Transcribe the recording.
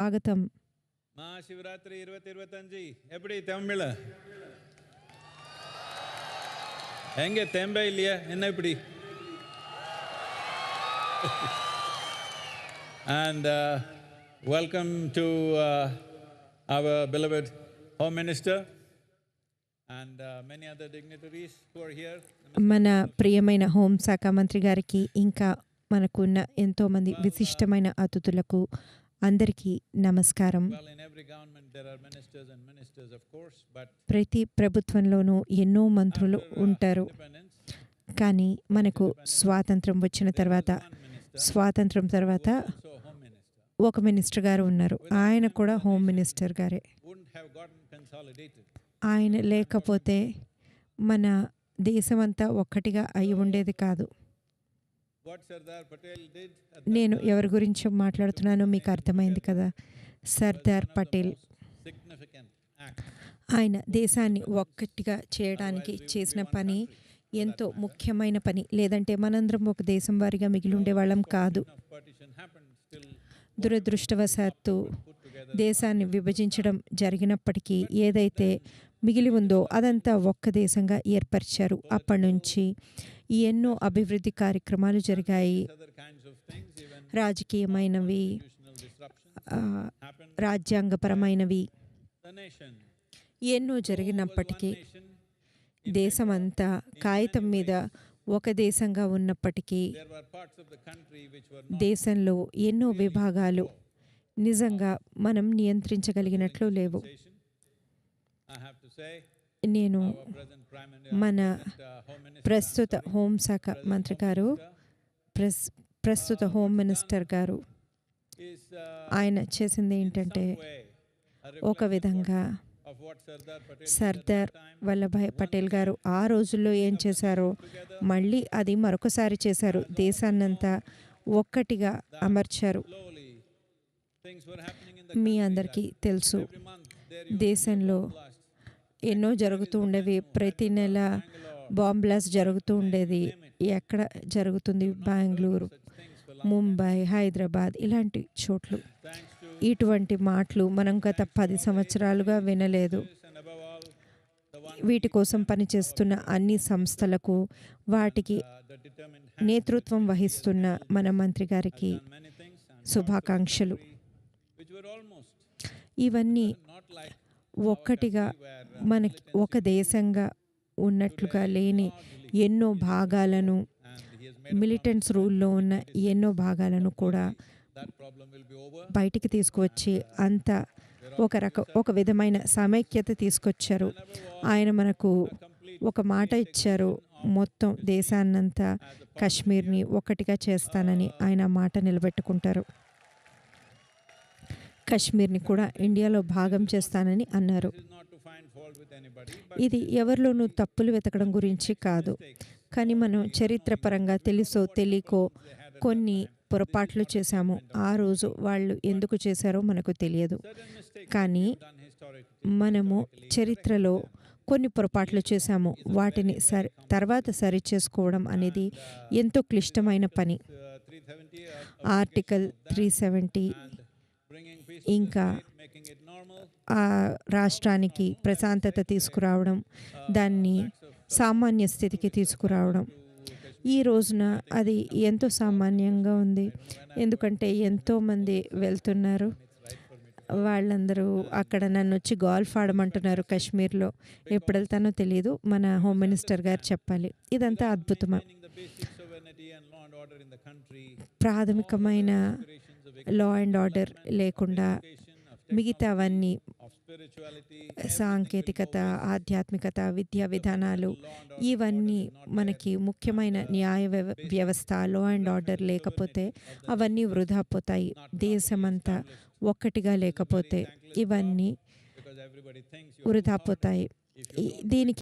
ಸ್ವಾಗತಂ. ಮಹಾಶಿವರಾತ್ರಿ 2025 எப்படி தமிழ்ல ಹೆಂಗೆ ತೆಂಬೆ இல்லையா என்ன இப்படி and welcome to our beloved Home Minister and many other dignitaries who are here. మన ప్రియమైన హోంశాఖ మంత్రి గారికి ఇంకా మనకున్న ఎంతో మంది విశిష్టమైన అతిథులకు అందరికీ నమస్కారం. ప్రతి ప్రభుత్వంలోనూ ఎన్నో మంత్రులు ఉంటారు, కానీ మనకు స్వాతంత్రం తర్వాత ఒక మినిస్టర్ గారు ఉన్నారు. ఆయన కూడా హోమ్ మినిస్టర్ గారే. ఆయన లేకపోతే మన దేశమంతా ఒక్కటిగా అయి ఉండేది కాదు. నేను ఎవరి గురించి మాట్లాడుతున్నానో మీకు అర్థమైంది కదా. సర్దార్ పటేల్ ఆయన దేశాన్ని ఒక్కటిగా చేయడానికి చేసిన పని ఎంతో ముఖ్యమైన పని. లేదంటే మనందరం ఒక దేశం వారిగా మిగిలి ఉండేవాళ్ళం కాదు. దురదృష్టవశాత్తు దేశాన్ని విభజించడం జరిగినప్పటికీ ఏదైతే మిగిలి ఉందో అదంతా ఒక్క దేశంగా ఏర్పరిచారు. అప్పటి నుంచి ఎన్నో అభివృద్ధి కార్యక్రమాలు జరిగాయి. రాజకీయమైనవి, రాజ్యాంగపరమైనవి ఎన్నో జరిగినప్పటికీ దేశమంతా కాగితం మీద ఒక దేశంగా ఉన్నప్పటికీ దేశంలో ఎన్నో విభాగాలు నిజంగా మనం నియంత్రించగలిగినట్లు లేవు. నేను మన ప్రస్తుత హోంశాఖ మంత్రి గారు, ప్రస్తుత హోమ్ మినిస్టర్ గారు ఆయన చేసింది ఏంటంటే ఒక విధంగా సర్దార్ వల్లభాయ్ పటేల్ గారు ఆ రోజుల్లో ఏం చేశారో మళ్ళీ అది మరొకసారి చేశారు. దేశాన్నంతా ఒక్కటిగా అమర్చారు. మీ అందరికీ తెలుసు, దేశంలో ఎన్నో జరుగుతూ ఉండేవి. ప్రతి నెల బాంబ్ బ్లాస్ట్ జరుగుతూ ఉండేది. ఎక్కడ జరుగుతుంది? బెంగళూరు, ముంబై, హైదరాబాద్ ఇలాంటి చోట్లు. ఇటువంటి మాటలు మనం గత 10 సంవత్సరాలుగా వినలేదు. వీటి కోసం పనిచేస్తున్న అన్ని సంస్థలకు, వాటికి నేతృత్వం వహిస్తున్న మన మంత్రి గారికి శుభాకాంక్షలు. ఇవన్నీ ఒక్కటిగా మనకి ఒక దేశంగా ఉన్నట్లుగా లేని ఎన్నో భాగాలను, మిలిటెంట్స్ రూల్లో ఉన్న ఎన్నో భాగాలను కూడా బయటికి తీసుకువచ్చి అంతా ఒక విధమైన సమైక్యత తీసుకొచ్చారు. ఆయన మనకు ఒక మాట ఇచ్చారు, మొత్తం దేశాన్నంతా కాశ్మీర్ని ఒక్కటిగా చేస్తానని. ఆయన మాట నిలబెట్టుకుంటారు. కాశ్మీర్ని కూడా ఇండియాలో భాగం చేస్తానని అన్నారు. ఇది ఎవరిలోనూ తప్పులు వెతకడం గురించి కాదు, కానీ మనం చరిత్రపరంగా తెలుసో తెలియకో కొన్ని పొరపాట్లు చేశాము. ఆ రోజు వాళ్ళు ఎందుకు చేశారో మనకు తెలియదు, కానీ మనము చరిత్రలో కొన్ని పొరపాట్లు చేశాము. వాటిని తర్వాత సరిచేసుకోవడం అనేది ఎంతో క్లిష్టమైన పని. ఆర్టికల్ 370 ఇంకా ఆ రాష్ట్రానికి ప్రశాంతత తీసుకురావడం, దాన్ని సామాన్య స్థితికి తీసుకురావడం. ఈ రోజున అది ఎంతో సామాన్యంగా ఉంది, ఎందుకంటే ఎంతోమంది వెళ్తున్నారు. వాళ్ళందరూ అక్కడ నన్ను వచ్చి గోల్ఫ్ ఆడమంటున్నారు కాశ్మీర్లో. ఎప్పుడు వెళ్తానో తెలియదు, మన హోమ్ మినిస్టర్ గారు చెప్పాలి. ఇదంతా అద్భుతమే. ప్రాథమికమైన లా అండ్ ఆర్డర్ లేకుండా మిగతావన్నీ సాంకేతికత, ఆధ్యాత్మికత, విద్యా విధానాలు ఇవన్నీ మనకి ముఖ్యమైన న్యాయ వ్యవస్థ, లా అండ్ ఆర్డర్ లేకపోతే అవన్నీ వృధా పోతాయి. దేశమంతా ఒక్కటిగా లేకపోతే ఇవన్నీ వృధా పోతాయి. దీనికి